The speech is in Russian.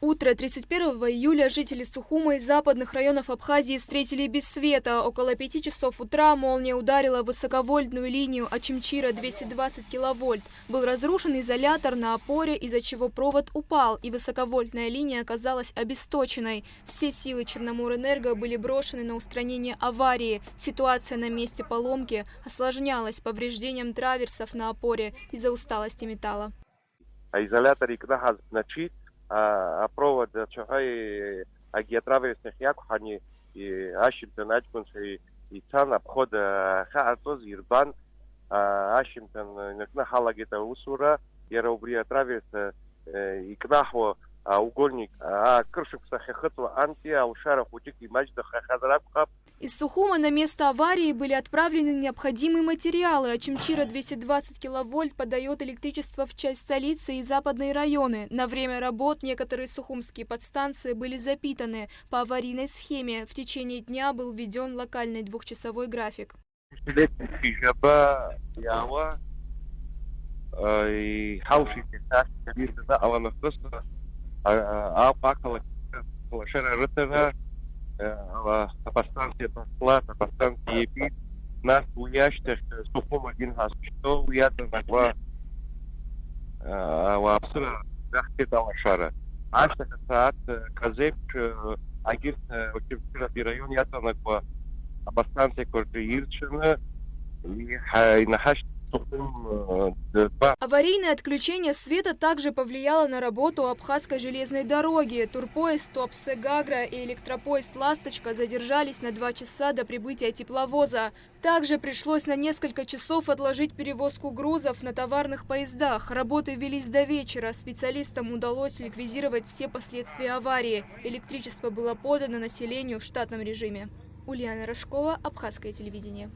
Утро 31 июля жители Сухума и западных районов Абхазии встретили без света. Около 5 часов утра молния ударила в высоковольтную линию Очимчира 220 киловольт. Был разрушен изолятор на опоре, из-за чего провод упал, и высоковольтная линия оказалась обесточенной. Все силы Черноморэнерго были брошены на устранение аварии. Ситуация на месте поломки осложнялась повреждением траверсов на опоре из-за усталости металла. провод чахай агиатраверсных якухани и Ашимтон Ачкунши и Цан обход хаатоз Ирбан Ашимтон Нахалагита Усура Яраубрия Траверс и Кнахо угольник Крышев Сахахатва Антия Ушаров Утик и Мачда Хахадракхаб. Из Сухума на место аварии были отправлены необходимые материалы. Очимчира 220 киловольт подает электричество в часть столицы и западные районы. На время работ некоторые сухумские подстанции были запитаны по аварийной схеме. В течение дня был введен локальный двухчасовой график. Подстанция Басла, подстанция Епит, нас уящих Сухум один раз, что уятно нагва абсура дахтетала шара. Ашта касаат казеп агирт Очимчира район ятно нагва подстанция Корджиирчина и нахаш. Аварийное отключение света также повлияло на работу Абхазской железной дороги. Турпоезд Туапсе-Гагра и электропоезд «Ласточка» задержались на 2 часа до прибытия тепловоза. Также пришлось на несколько часов отложить перевозку грузов на товарных поездах. Работы велись до вечера. Специалистам удалось ликвидировать все последствия аварии. Электричество было подано населению в штатном режиме. Ульяна Рожкова, Абхазское телевидение.